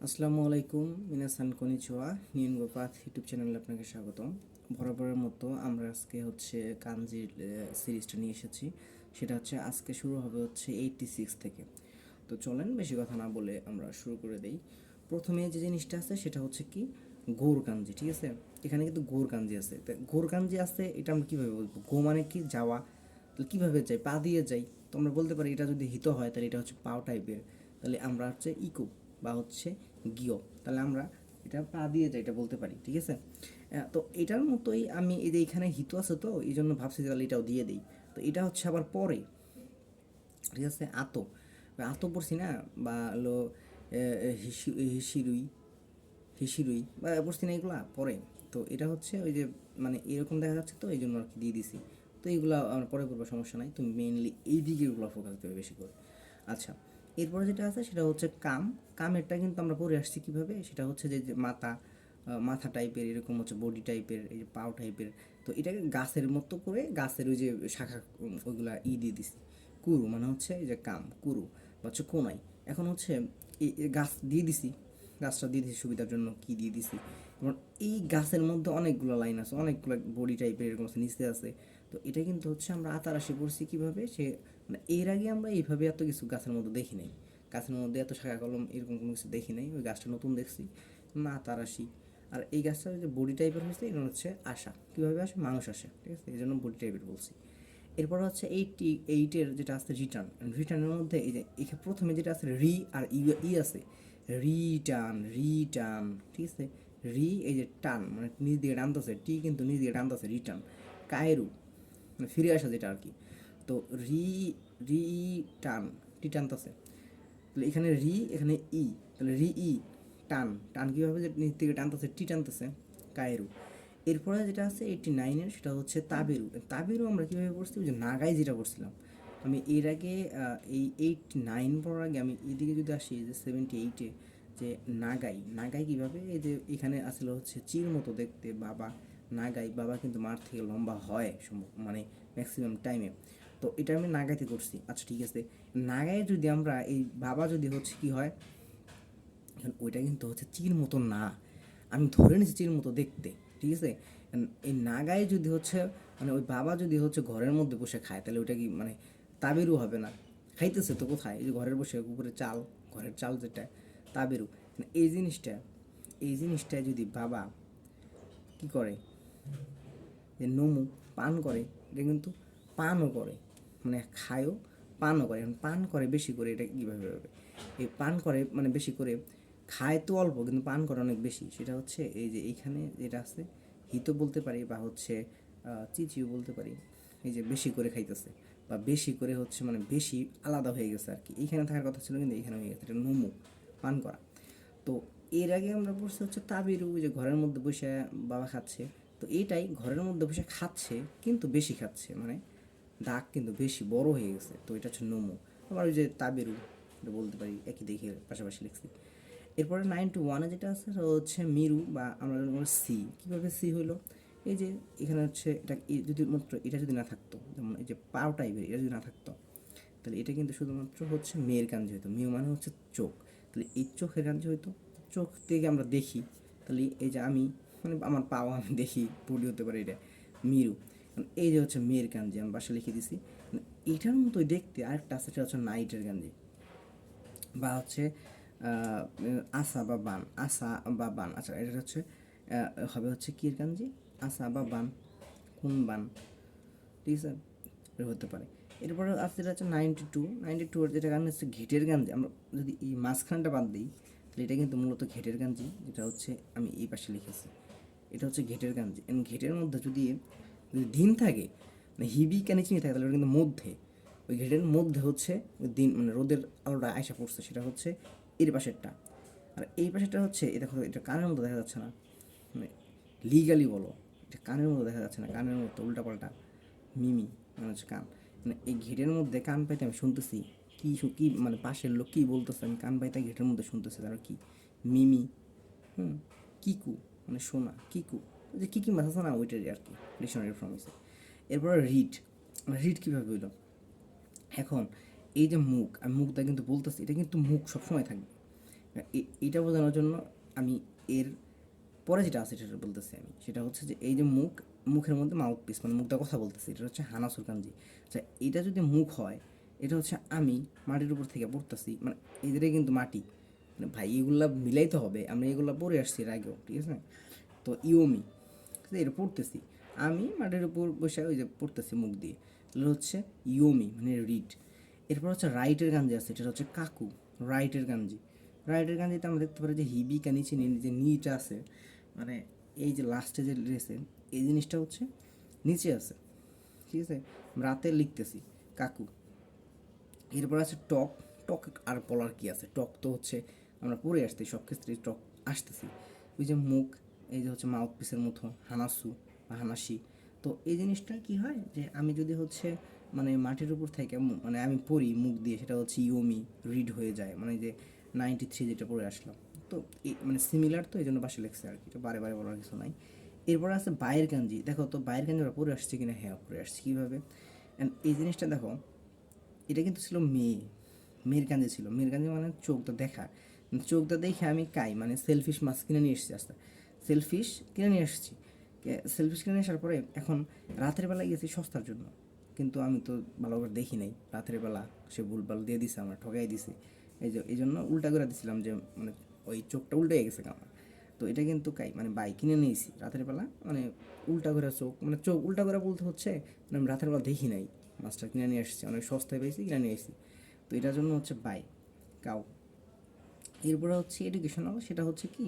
আসসালামু আলাইকুম, মিনাসান কনিচিওয়া। নিয়নগো path YouTube চ্যানেলে আপনাকে স্বাগতম। বরাবরের মতো আমরা আজকে কানজির সিরিজটা নিয়ে এসেছি। সেটা আজকে শুরু হবে 86 থেকে। তো চলেন বেশি কথা না বলে আমরা শুরু করে দেই। প্রথমে যে জিনিসটা আছে সেটা কি গৌর কাঞ্জি, ঠিক আছে? এখানে কিন্তু গৌর কাঞ্জি আছে। তো গৌর কাঞ্জি আছে, এটা আমরা কীভাবে বলবো? গো মানে কি? যাওয়া। তাহলে কীভাবে যাই? পা দিয়ে যাই। তো আমরা বলতে পারি এটা যদি হিত হয় তাহলে এটা পাও টাইপের। তাহলে আমরা ইকো বা গিও, তাহলে আমরা এটা পা দিয়ে যাই, এটা বলতে পারি, ঠিক আছে? তো এটার মতোই আমি এই যে এখানে হিত আছে, তো এই জন্য ভাবছি তাহলে এটাও দিয়ে দিই। তো এটা আবার পরে, ঠিক আছে? আতো আতো পড়ছি না, বা হলো হিসিরুই হিসিরুই বা পড়ছি না, এগুলা পরে। তো এটা ওই যে মানে এরকম দেখা যাচ্ছে, তো এই জন্য আর কি দিয়ে দিছি। তো এইগুলো আমার পরে করবো, সমস্যা নাই। তুমি মেইনলি এই দিকেরগুলো ফোকাস দেবে বেশি করে। আচ্ছা, এরপরে যেটা আছে সেটা কাম। কামেরটা কিন্তু আমরা পড়ে আসছি কীভাবে, সেটা যে মাথা, মাথা টাইপের, এরকম বডি টাইপের, এই যে পাও টাইপের। তো এটাকে গাছের মতো করে, গাছের ওই যে শাখা, ওইগুলা দিয়ে দিছি। কুরু মানে এই যে কাম, কুরু বা কোনাই। এখন এই গাছ দিয়ে দিছি, গাছটা দিয়ে দিছি সুবিধার জন্য। কি দিয়ে দিছি? এবং এই গাছের মধ্যে অনেকগুলো লাইন আছে, অনেকগুলো বডি টাইপের এরকম নিচে আছে। তো এটা কিন্তু আমরা আতারাশি পড়ছি কীভাবে, সে মানে এর আগে আমরা এইভাবে এত কিছু গাছের মধ্যে দেখি নাই। গাছের মধ্যে এত শাখা কলম এরকম কোনো কিছু দেখি নাই। ওই গাছটা নতুন দেখছি, না আতারাশি। আর এই গাছটা যে বডি টাইপের হয়েছে, এটা আশা। কীভাবে আসে? মানুষ আসে, ঠিক আছে? এই জন্য বডি টাইপের বলছি। এরপর 88-এর যেটা আছে রিটার্ন। রিটার্নের মধ্যে এই যে এখানে প্রথমে যেটা আছে রি আর ই আছে, রিটার্ন রিটার্ন, ঠিক আছে? রি এই যে টান, মানে নিজ দিকে টানতেছে, টি কিন্তু নিজ দিকে টানতেছে, রিটার্ন। কায়রু মানে ফিরে আসা যেটা আর কি। তো রি রি টান, টি টানতেছে। তাহলে এখানে রি, এখানে ই, তাহলে রি ই টান। টান কীভাবে? যে নিচ থেকে টানতেছে, টি টানতেছে, কায়রু। এরপরে যেটা আছে 89-এর, সেটা তাবেরু। তাবেরু আমরা কীভাবে পড়ছি? ওই যে নাগাই যেটা পড়ছিলাম আমি এর আগে। এই 89 পড়ার আগে আমি এদিকে যদি আসি, যে 78-এ, যে নাগাই। নাগাই কীভাবে? এই যে এখানে আসলে চির মতো দেখতে বাবা। নাগাই, বাবা কিন্তু মার থেকে লম্বা হয় সম্ভব, মানে ম্যাক্সিমাম টাইমে। তো এটা আমি নাগাইতে করছি। আচ্ছা, ঠিক আছে। নাগাই যদি আমরা এই বাবা যদি কি হয়, এখন ওইটা কিন্তু চির মতো না, আমি ধরে নিচ্ছি চির মতো দেখতে, ঠিক আছে? এই নাগায় যদি মানে ওই বাবা যদি ঘরের মধ্যে বসে খায়, তাহলে ওইটা কি মানে তাবেরু হবে না? খাইতেছে তো কোথায়? এই যে ঘরের বসে উপরে চাল, ঘরের চাল যেটা, তাবেরু। মানে এই জিনিসটা যদি বাবা কি করে, যে নমু পান করে, এটা কিন্তু পানও করে, মানে খায়ও, পানও করে। এখন পান করে বেশি করে, এটা কীভাবে হবে? এই পান করে মানে বেশি করে, খায় তো অল্প কিন্তু পান করে অনেক বেশি। সেটা এই যে এইখানে যেটা আছে, হিতো বলতে পারি, বা চিচিও বলতে পারি। এই যে বেশি করে খাইতেছে, বা বেশি করে মানে বেশি আলাদা হয়ে গেছে আর কি। এইখানে থাকার কথা ছিল কিন্তু এইখানে হয়ে গেছে, এটা নমু, পান করা। তো এর আগে আমরা পড়ছি তাবিরু, যে ঘরের মধ্যে বসে বাবা খাচ্ছে। তো এইটাই ঘরের মধ্যে বসে খাচ্ছে, কিন্তু বেশি খাচ্ছে, মানে দাগ কিন্তু বেশি বড় হয়ে গেছে। তো এটা নমু। আবার ওই যে তাবিরু, এটা বলতে পারি, একই দেখে পাশাপাশি লিখছি। এরপরে 91-এ যেটা আছে সেটা মিরু, বা আমরা সি। কীভাবে সি হইলো? এই যে এখানে এটা যদি মাত্র এটা যদি না থাকতো, যেমন এই যে পাও টাইপের, এটা যদি না থাকতো, তাহলে এটা কিন্তু শুধুমাত্র মেয়ের কাঞ্জি হইতো। মেয়ে মানে চোখ। তাহলে এই চোখের কাঞ্জি হইতো। চোখ থেকে আমরা দেখি, তাহলে এই যে আমি, মানে আমার পাওয়া আমি দেখি, পড়ি হতে পারে এটা মিরু। এই যে মেয়ের কাঞ্জি আমি বাসা লিখে দিছি। এটার মতোই দেখতে আরেকটা আছে, সেটা নাইটের কাঞ্জি, বা আসা বা বান, আসা বা বান। আচ্ছা, এটা হবে কির কাঞ্জি, আসা বা বান, কোন বান, ঠিক আছে? এটা হতে পারে। এরপরে আসছে যেটা 92-এর যেটা গান ঘেটের গাঞ্জি। আমরা যদি এই মাঝখানটা বাদ দিই, তাহলে এটা কিন্তু মূলত ঘেটের গাঞ্জি, যেটা আমি এই পাশে লিখেছি। এটা ঘেটের গাঞ্জি। ঘেটের মধ্যে যদি যদি দিন থাকে, মানে হিবি কানে চিনি থাকে, তাহলে ওটা কিন্তু মধ্যে, ওই ঘেটের মধ্যে ওই দিন, মানে রোদের আলোটা আয়সা পড়ছে, সেটা এর পাশেরটা। আর এই পাশেরটা এই দেখো, এটা কানের মধ্যে দেখা যাচ্ছে না, মানে লিগালি বলো, এটা কানের মধ্যে দেখা যাচ্ছে না, কানের মধ্যে উল্টাপাল্টা মিমি, মানে কান। মানে এই ঘেটের মধ্যে কান পাইতে আমি শুনতেছি কি মানে পাশের লোক কী বলতেছে, আমি কান পাইতে ঘেটের মধ্যে শুনতেছি, তারা কি মিমি, কিকু, মানে শোনা, কিকু, যে কী মাছ আছে না, ওইটারই আর কি ডিকশনারি ফর্ম হয়েছে। এরপরে রিড কীভাবে হইল? এখন এই যে মুখ, আমি মুখটা কিন্তু বলতেছি, এটা কিন্তু মুখ সবসময় থাকবে, এটা বোঝানোর জন্য আমি এর পরে যেটা আছে সেটা বলতেছি আমি, সেটা হচ্ছে যে এই যে মুখ, মুখের মধ্যে মাউথ পিস মানে মুখটা কথা বলতেছে, এটা হচ্ছে হানাসুর কাঞ্জি। আচ্ছা, এটা যদি মুখ হয়, এটা হচ্ছে আমি মাটির উপর থেকে পড়তেছি, মানে এদেরই কিন্তু মাটি, মানে ভাই এগুলা মিলাইতে হবে, আমরা এগুলা পড়ে আসছি এর আগেও, ঠিক আছে। তো ইওমি, এটা পড়তেছি আমি মাটির উপর বসে ওই যে পড়তেছি মুখ দিয়ে, তাহলে হচ্ছে ইওমি মানে রিড। এরপর হচ্ছে রাইটের গাঞ্জি আছে, এটা হচ্ছে কাকু, রাইটের গাঞ্জি। রাইটের গাঞ্জিতে আমরা দেখতে পারি যে হিবিকা নিচে যে নিটা আছে, মানে এই যে লাস্টে যে রয়েছে এই জিনিসটা হচ্ছে নিচে আছে, ঠিক আছে। রাতে লিখতেছি কাকু। এরপর আছে টক। টক আর বলার কি আছে, টক তো হচ্ছে আমরা পড়ে আসছি সব ক্ষেত্রেই টক আসতেছি। ওই যে মুখ, এই যে হচ্ছে মাউথ পিসের মতো হানাসু বা হানাসি। তো এই জিনিসটা কি হয় যে আমি যদি হচ্ছে মানে মাটির উপর থেকে মানে আমি পড়ি মুখ দিয়ে, সেটা হচ্ছে ইওমি রিড হয়ে যায়, মানে যে 93 যেটা পড়ে আসলাম। তো মানে সিমিলার, তো এই জন্য পাশে লেখছে আর কি, এটা বারে বারে বলার কিছু নাই। এরপর আছে বাইরের কাঞ্জি, দেখো তো বাইরের কাঞ্জি আমরা পড়ে আসছি কিনা, হ্যাঁ পড়ে আসছি কীভাবে। অ্যান্ড এই জিনিসটা দেখো, এটা কিন্তু ছিল মেয়ে, মেয়ের কাঞ্জি ছিল, মেয়ের কাঞ্জি মানে চোখটা দেখা, চোখটা দেখে আমি কাই মানে সেলফিশ মাছ কিনে নিয়ে এসেছি, আস্তে সেলফিশ কিনে নিয়ে এসেছি। সেলফিশ কিনে নিয়ে আসার পরে এখন রাতের বেলা গেছি সস্তার জন্য, কিন্তু আমি তো ভালো করে দেখি নাই, রাতের বেলা সে ভুলভাল দিয়ে দিছে, আমার ঠকাই দিছে। এই জন্য উল্টা করে দিছিলাম যে মানে ওই চোখটা উল্টে গেছে আমার। তো এটা কিন্তু কাই মানে বাই কিনে নিয়েছি রাতের বেলা, মানে উল্টা করে চোখ, মানে চোখ উল্টা করে বলতে হচ্ছে মানে আমি রাতের বেলা দেখি নাই, মাছটা কিনে নিয়ে এসেছি, অনেক সস্তায় পেয়েছি, কিনে নিয়ে এসেছি। তো এটার জন্য হচ্ছে বাই কাউ। এরপরে হচ্ছে এডুকেশনাল, সেটা হচ্ছে কি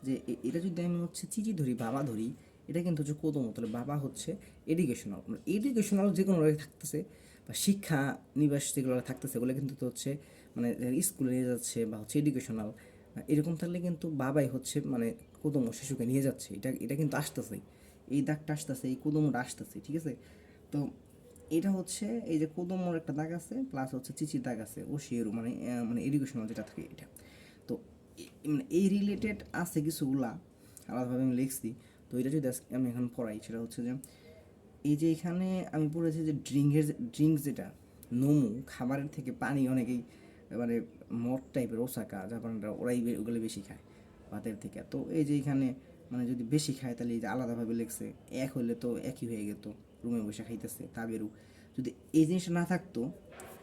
যে এটা যদি আমি হচ্ছে চিচি ধরি, বাবা ধরি, এটা কিন্তু হচ্ছে কোদম, তাহলে বাবা হচ্ছে এডুকেশনাল। এডুকেশনাল যে কোনো থাকতেছে বা শিক্ষা নিবাস যেগুলো থাকতেছে ওগুলো কিন্তু তো হচ্ছে মানে স্কুলে নিয়ে যাচ্ছে বা হচ্ছে এডুকেশনাল, এরকম থাকলে কিন্তু বাবাই হচ্ছে মানে কোদম শিশুকে নিয়ে যাচ্ছে, এটা এটা কিন্তু আসতেছেই, এই দাগটা আসতেছে, এই কোদমটা আসতেছে, ঠিক আছে। তো এটা হচ্ছে এই যে কোদমর একটা দাগ আছে প্লাস হচ্ছে চিচির দাগ আছে, ও শিরু মানে মানে এডুকেশনাল যেটা থাকে এটা। তো মানে এই রিলেটেড আছে কিছুগুলা, আলাদাভাবে আমি লিখছি। তো এটা যদি আমি এখন পড়াই, সেটা হচ্ছে যে এই যে এখানে আমি পড়েছি যে ড্রিঙ্কস যেটা নোমু, খাবারের থেকে পানি অনেকেই মানে মদ টাইপের ওসাকা জাপানরা ওরাই ওগুলো বেশি খায় ভাতের থেকে। তো এই যে এখানে মানে যদি বেশি খায় তাহলে এই যে আলাদাভাবে লেখছে, এক হলে তো একই হয়ে যেত, রুমে বসে খাইতেছে তাবেরু। যদি এই জিনিসটা না থাকতো,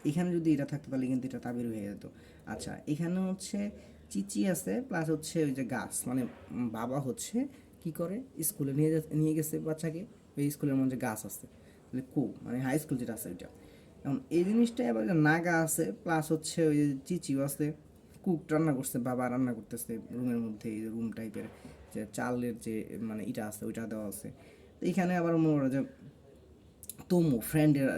এখানে যদি এটা থাকতো তাহলে কিন্তু এটা তাবেরু হয়ে যেত। আচ্ছা, এখানে হচ্ছে চিচি আছে প্লাস হচ্ছে ওই যে গাছ, মানে বাবা হচ্ছে কি করে স্কুলে নিয়ে গেছে বাচ্চাকে, ওই স্কুলের মধ্যে গাছ আছে, তাহলে মানে হাই স্কুল যেটা আছে ওইটা। এখন এই জিনিসটা আবার নাগা আছে প্লাস হচ্ছে ওই চিচিও আছে, কুক রান্না করছে, বাবা রান্না করতেছে রুমের মধ্যে, এই রুম টাইপের যে চালের যে মানে ইটা আছে ওইটা দেওয়া আছে। তো এখানে আবার মনে হয় যে তমু ফ্রেন্ডের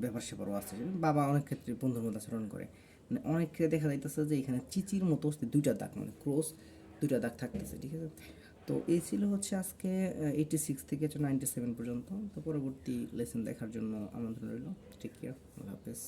ব্যাপার স্যাপারও আছে, বাবা অনেক ক্ষেত্রে বন্ধুর মতো আচরণ করে, মানে অনেক ক্ষেত্রে দেখা যাইতেছে যে এখানে চিচির মতো দুইটা দাগ মানে ক্রস, দুইটা দাগ থাকতেছে, ঠিক আছে। তো এই ছিল হচ্ছে আজকে 86 থেকে 97 পর্যন্ত। তো পরবর্তী লেসন দেখার জন্য আমন্ত্রণ রইল। টেক কেয়ার, আল্লাহ হাফেজ।